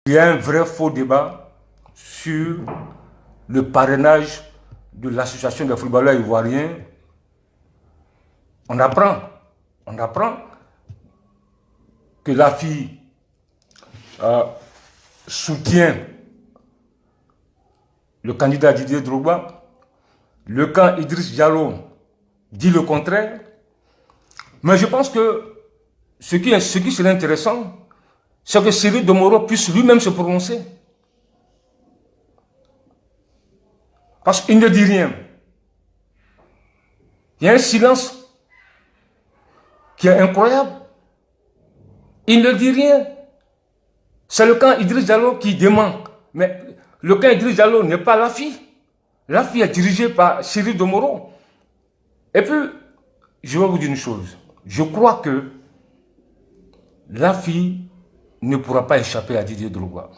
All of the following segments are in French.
Il y a un vrai faux débat sur le parrainage de l'association des footballeurs ivoiriens. On apprend que la fille soutient le candidat Didier Drogba. Le camp Idriss Diallo dit le contraire. Mais je pense que ce qui serait intéressant, c'est que Cyril Domoro puisse lui-même se prononcer. Parce qu'il ne dit rien. Il y a un silence qui est incroyable. Il ne dit rien. C'est le camp Idriss Diallo qui dément. Mais le camp Idriss Diallo n'est pas la fille. La fille est dirigée par Cyril Domoro. Et puis, je vais vous dire une chose. Je crois que la fille ne pourra pas échapper à Didier Drogba.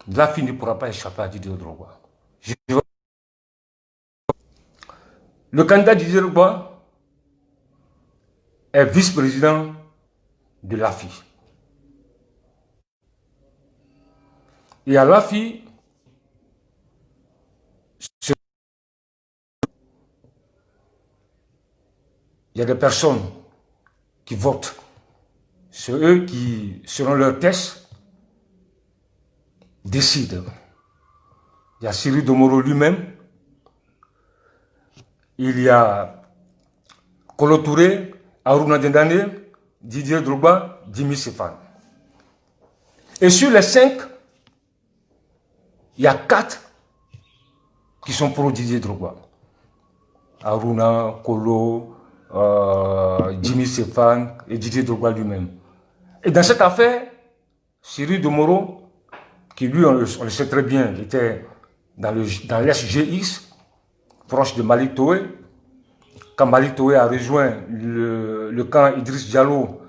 La fille ne pourra pas échapper à Didier Drogba. Le candidat Didier Drogba est vice-président de la fille. Et à la fille, il y a des personnes qui votent. C'est eux qui, selon leurs tests, décident. Il y a Cyril Domoro lui-même. Il y a Kolo Touré, Aruna Dendane, Didier Drogba, Jimmy Stéphane. Et sur les 5, il y a 4 qui sont pour Didier Drogba. Aruna, Kolo, Jimmy Stéphane et Didier Drogba lui-même. Et dans cette affaire, Cyril Domoro, qui lui, on le sait très bien, était dans l'SGIS, proche de Malik Touré. Quand Malik Touré a rejoint le camp Idriss Diallo,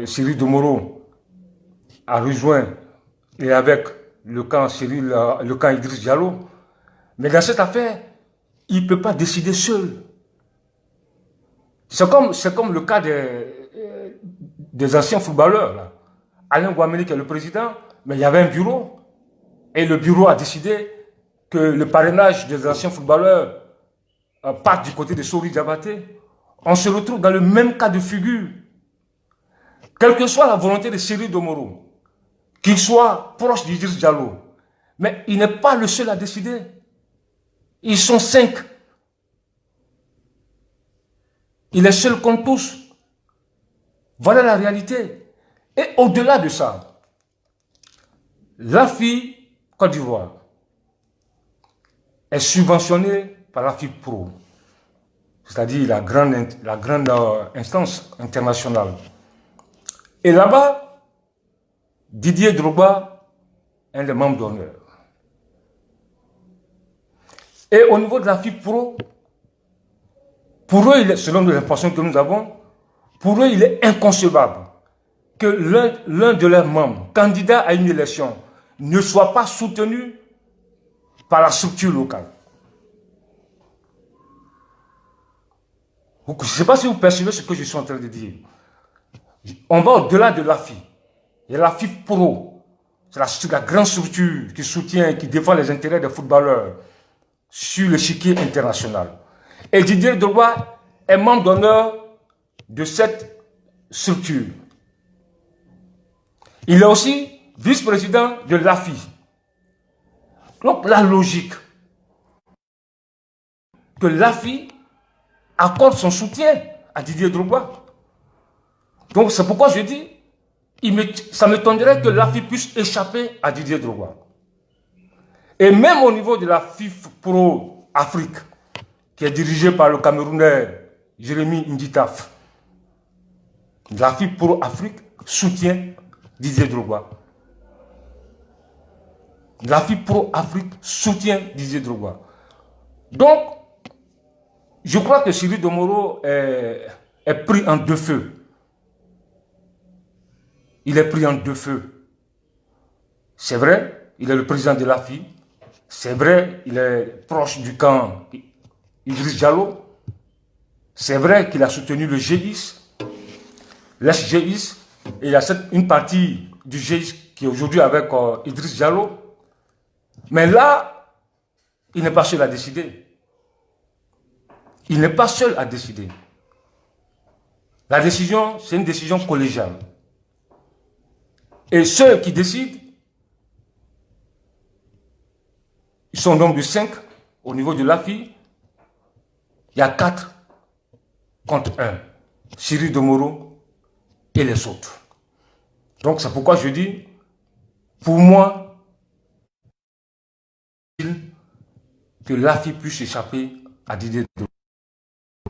Cyril Domoro a rejoint, et avec le camp Idriss Diallo. Mais dans cette affaire, il ne peut pas décider seul. C'est comme le cas des anciens footballeurs. Là. Alain Guameni qui est le président, mais il y avait un bureau. Et le bureau a décidé que le parrainage des anciens footballeurs parte du côté de Sori Diabaté. On se retrouve dans le même cas de figure. Quelle que soit la volonté de Cyril Domoro, qu'il soit proche d'Idriss Diallo, mais il n'est pas le seul à décider. Ils sont 5. Il est seul contre tous. Voilà la réalité. Et au-delà de ça, la fille Côte d'Ivoire est subventionnée par la FIP Pro, c'est-à-dire la grande instance internationale. Et là-bas, Didier Drogba est un des membres d'honneur. Et au niveau de la FIP Pro, pour eux, selon l'information que nous avons, pour eux, il est inconcevable que l'un de leurs membres, candidat à une élection, ne soit pas soutenu par la structure locale. Je ne sais pas si vous percevez ce que je suis en train de dire. On va au-delà de l'AFI. Il y a l'AFI Pro. C'est la grande structure qui soutient, qui défend les intérêts des footballeurs sur l'échiquier international. Et Didier Drogba est membre d'honneur de cette structure. Il est aussi vice-président de l'AFI. Donc la logique que l'AFI accorde son soutien à Didier Drogba. Donc c'est pourquoi je dis, ça m'étonnerait que l'AFI puisse échapper à Didier Drogba. Et même au niveau de la FIF Pro Afrique, qui est dirigée par le Camerounais Jérémy Nditaf, la FIF Pro Afrique soutient Didier Drogba. La FIF Pro Afrique soutient Didier Drogba. Donc, je crois que Cyril Domoro est pris en deux feux. Il est pris en deux feux. C'est vrai, il est le président de l'AFI. C'est vrai, il est proche du camp Idriss Diallo. C'est vrai qu'il a soutenu le GIS, l'SGIS, Et il y a une partie du GIS qui est aujourd'hui avec Idriss Diallo. Mais là, il n'est pas seul à décider. Il n'est pas seul à décider. La décision, c'est une décision collégiale. Et ceux qui décident, ils sont donc de 5 au niveau de l'AFI. Il y a 4 contre 1. Cyril Domoro et les autres. Donc c'est pourquoi je dis, pour moi, que l'AFI puisse échapper à Didier Drogba.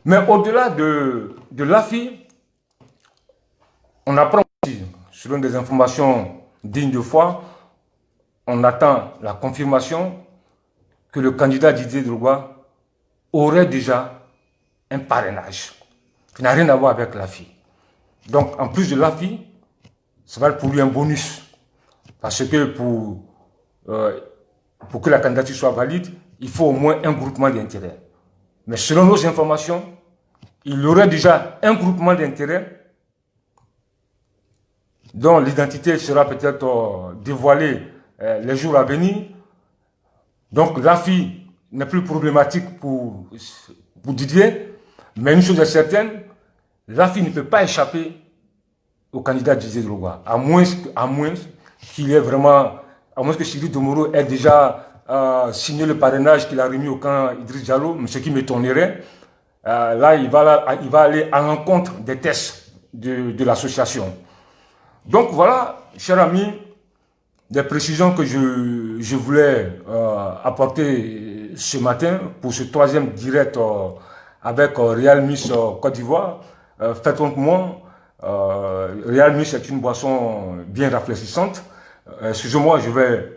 Mais au-delà de l'AFI, on apprend aussi, selon des informations dignes de foi, on attend la confirmation que le candidat Didier Drogba aurait déjà un parrainage qui n'a rien à voir avec l'AFI. Donc, en plus de l'AFI, ça va être pour lui un bonus. Parce que pour que la candidature soit valide, il faut au moins un groupement d'intérêts. Mais selon nos informations, il aurait déjà un groupement d'intérêts dont l'identité sera peut-être dévoilée les jours à venir. Donc l'AFI n'est plus problématique pour Didier, mais une chose est certaine, l'AFI ne peut pas échapper au candidat Didier Drogba, à moins qu'il ait vraiment, à moins que Cyril Domoro ait déjà signé le parrainage qu'il a remis au camp Idriss Diallo, ce qui m'étonnerait. Là, il va aller à l'encontre des tests de l'association. Donc voilà, chers amis, des précisions que je voulais apporter ce matin pour ce 3e direct avec Real Miss Côte d'Ivoire. Faites donc moi, Real Miss est une boisson bien rafraîchissante. Excusez-moi, je vais